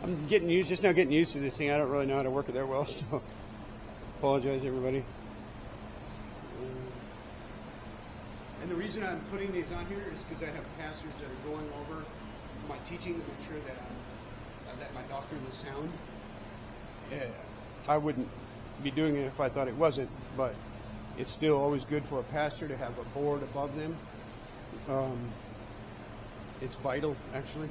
I'm just now getting used to this thing. I don't really know how to work it that well, so apologize, everybody. And the reason I'm putting these on here is because I have pastors that are going over my teaching to make sure that my doctrine is sound. I wouldn't be doing it if I thought it wasn't, but it's still always good for a pastor to have a board above them. It's vital, actually.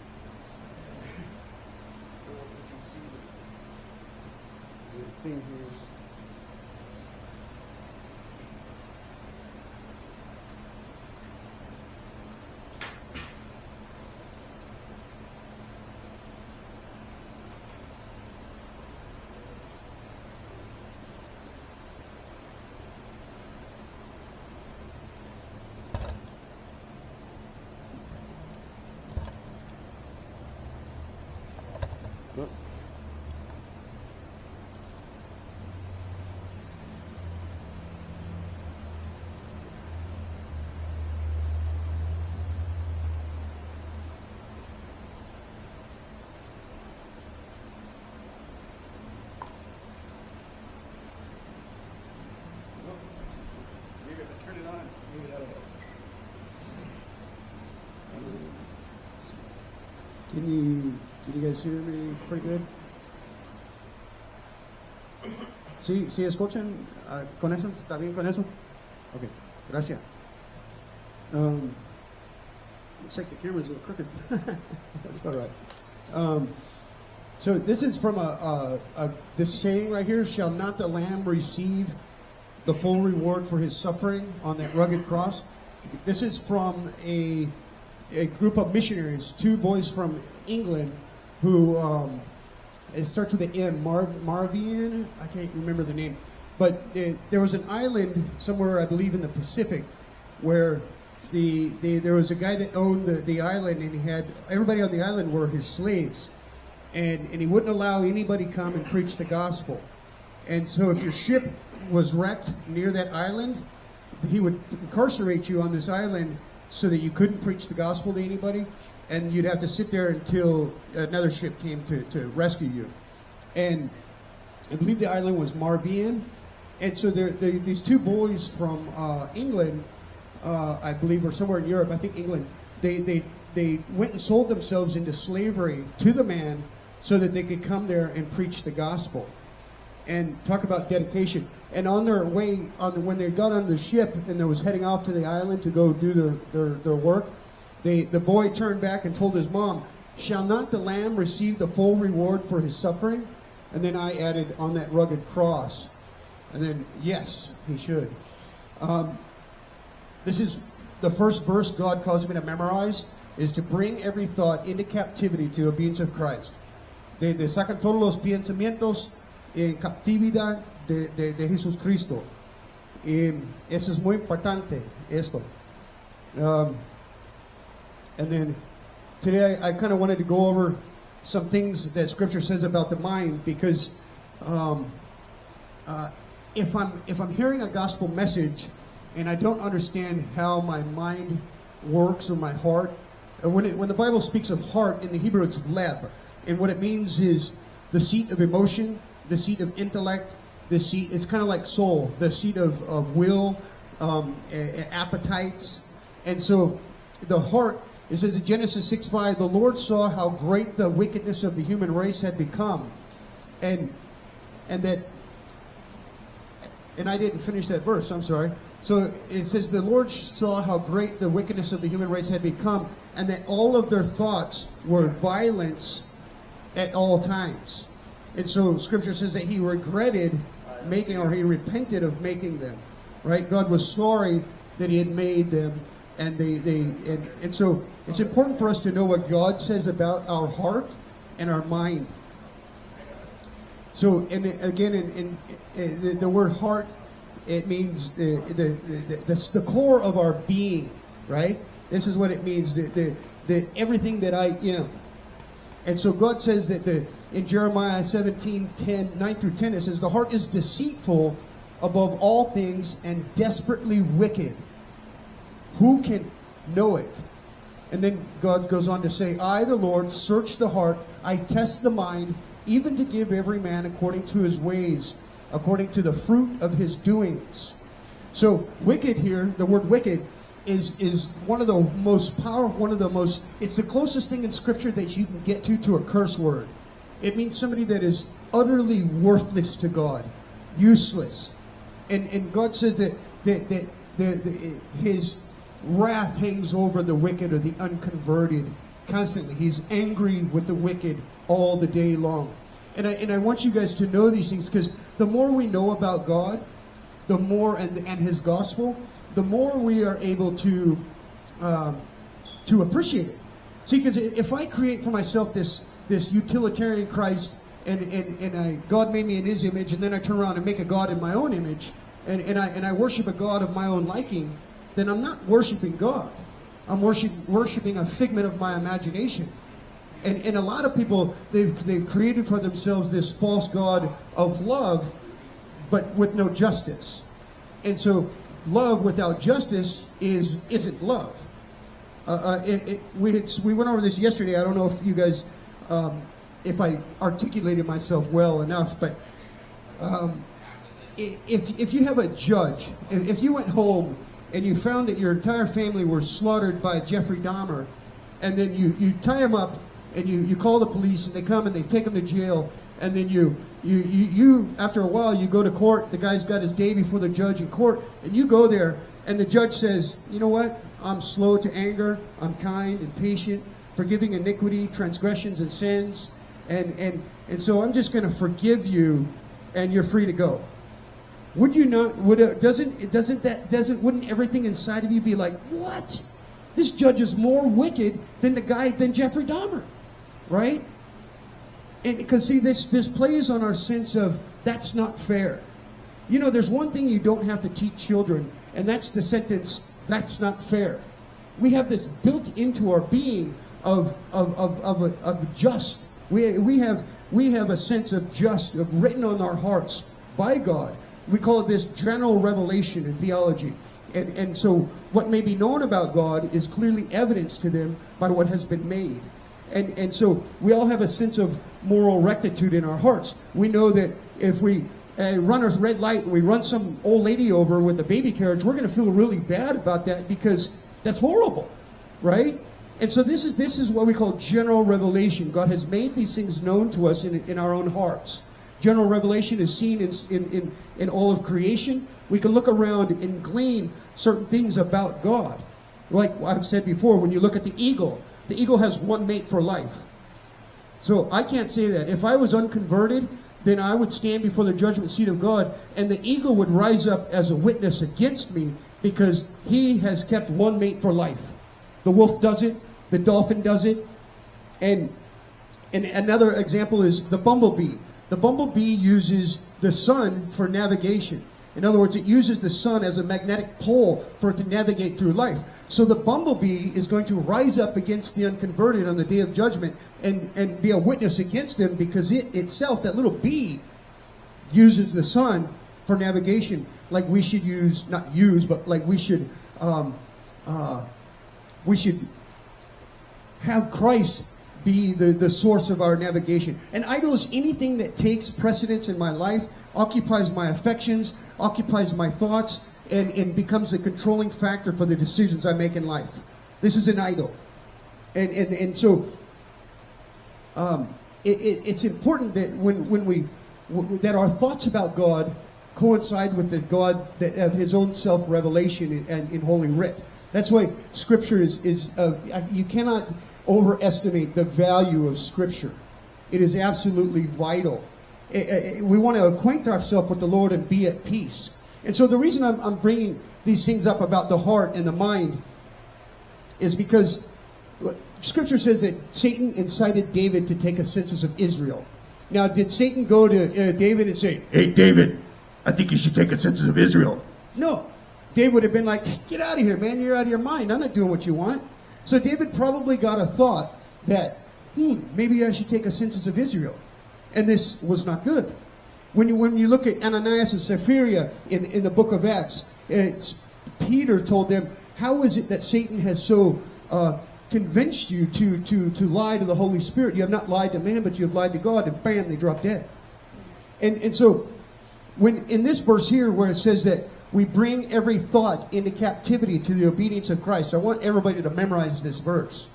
The thing here. Turn it on. Maybe that'll help. Can you guys hear me pretty good? ¿Sí escuchan con eso? ¿Está bien con eso? Ok, gracias. Looks like the camera's a little crooked. That's all right. So this is from this saying right here, shall not the Lamb receive the full reward for his suffering on that rugged cross? This is from a group of missionaries, two boys from England who, it starts with an M, Marvian, I can't remember the name, but there was an island somewhere, I believe in the Pacific, where there was a guy that owned the island, and he had, everybody on the island were his slaves, and he wouldn't allow anybody come and preach the gospel. And so if your ship was wrecked near that island, he would incarcerate you on this island so that you couldn't preach the gospel to anybody, and you'd have to sit there until another ship came to rescue you. And I believe the island was Marvian. And so these two boys from England, I believe, or somewhere in Europe, I think England, they went and sold themselves into slavery to the man so that they could come there and preach the gospel. And talk about dedication. And on their way, when they got on the ship and they was heading off to the island to go do their work, the boy turned back and told his mom, shall not the Lamb receive the full reward for his suffering? And then I added, on that rugged cross. And then, yes, he should. This is the first verse God caused me to memorize, is to bring every thought into captivity to obedience of Christ. De sacan todos los pensamientos en captividad de Jesús Cristo. Eso es muy importante, esto. And then today I kind of wanted to go over some things that Scripture says about the mind, because if I'm hearing a gospel message and I don't understand how my mind works or my heart, when the Bible speaks of heart, in the Hebrew it's leb, and what it means is the seat of emotion, the seat of intellect, the seat, it's kind of like soul, the seat of will, appetites. And so the heart, it says in Genesis 6:5, the Lord saw how great the wickedness of the human race had become. And I didn't finish that verse, I'm sorry. So it says the Lord saw how great the wickedness of the human race had become, and that all of their thoughts were violence at all times. And so Scripture says that he regretted making, or he repented of making them, right? God was sorry that he had made them, and and so it's important for us to know what God says about our heart and our mind. So, and again, in the word heart, it means the core of our being, right? This is what it means, the everything that I am. And so God says that in Jeremiah 17:10, 9 through 10, it says, the heart is deceitful above all things and desperately wicked. Who can know it? And then God goes on to say, I, the Lord, search the heart, I test the mind, even to give every man according to his ways, according to the fruit of his doings. So wicked here, the word wicked, is one of the most powerful, it's the closest thing in Scripture that you can get to a curse word. It means somebody that is utterly worthless to God, useless. And God says that his wrath hangs over the wicked or the unconverted constantly. He's angry with the wicked all the day long. And I want you guys to know these things, because the more we know about God, the more, and his gospel, the more we are able to appreciate it. See, because if I create for myself this utilitarian Christ, and God made me in His image, and then I turn around and make a God in my own image, and I worship a God of my own liking, then I'm not worshiping God. I'm worshiping a figment of my imagination. And a lot of people, they've created for themselves this false God of love, but with no justice. And so love without justice isn't love. We went over this yesterday. I don't know if you guys, if I articulated myself well enough, but if you have a judge, if you went home and you found that your entire family were slaughtered by Jeffrey Dahmer, and then you tie him up and you call the police and they come and they take him to jail, and then you after a while you go to court, the guy's got his day before the judge in court, and you go there and the judge says, you know what, I'm slow to anger, I'm kind and patient, forgiving iniquity, transgressions and sins, and so I'm just going to forgive you and you're free to go. Would you not, wouldn't everything inside of you be like, what? This judge is more wicked than Jeffrey Dahmer, right? And because see, this plays on our sense of that's not fair. You know, there's one thing you don't have to teach children, and that's the sentence, that's not fair. We have this built into our being of just. We have a sense of just, written on our hearts by God. We call it this general revelation in theology. And so what may be known about God is clearly evidenced to them by what has been made. And so we all have a sense of moral rectitude in our hearts. We know that if we run a red light and we run some old lady over with a baby carriage, we're going to feel really bad about that because that's horrible, right? And so this is what we call general revelation. God has made these things known to us in our own hearts. General revelation is seen in all of creation. We can look around and glean certain things about God. Like I've said before, when you look at the eagle has one mate for life. So I can't say that. If I was unconverted, then I would stand before the judgment seat of God, and the eagle would rise up as a witness against me because he has kept one mate for life. The wolf does it, the dolphin does it, and another example is the bumblebee. The bumblebee uses the sun for navigation. In other words, it uses the sun as a magnetic pole for it to navigate through life. So the bumblebee is going to rise up against the unconverted on the day of judgment and be a witness against them because it itself, that little bee, uses the sun for navigation, like we should use, not use, but like we should have Christ be the source of our navigation. An idol is anything that takes precedence in my life, occupies my affections, occupies my thoughts, and becomes a controlling factor for the decisions I make in life. This is an idol. And so it's important that when that our thoughts about God coincide with the God of His own self-revelation in Holy Writ. That's why Scripture is you cannot overestimate the value of Scripture. It is absolutely vital. We want to acquaint ourselves with the Lord and be at peace. And so the reason I'm bringing these things up about the heart and the mind is because Scripture says that Satan incited David to take a census of Israel. Now, did Satan go to David and say, "Hey, David, I think you should take a census of Israel"? No. David would have been like, "Get out of here, man. You're out of your mind. I'm not doing what you want." So David probably got a thought that, maybe I should take a census of Israel. And this was not good. When you look at Ananias and Sapphira in the book of Acts, Peter told them, how is it that Satan has so convinced you to lie to the Holy Spirit. You have not lied to man, but you have lied to God, and bam, they drop dead. And so, when in this verse here, where it says that we bring every thought into captivity to the obedience of Christ, I want everybody to memorize this verse.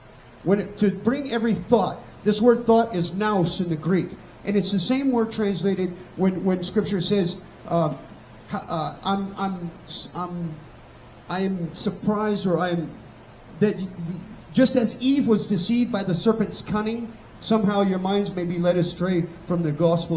To bring every thought, this word thought is nous in the Greek, and it's the same word translated when Scripture says, I am surprised, or that just as Eve was deceived by the serpent's cunning, somehow your minds may be led astray from the gospel of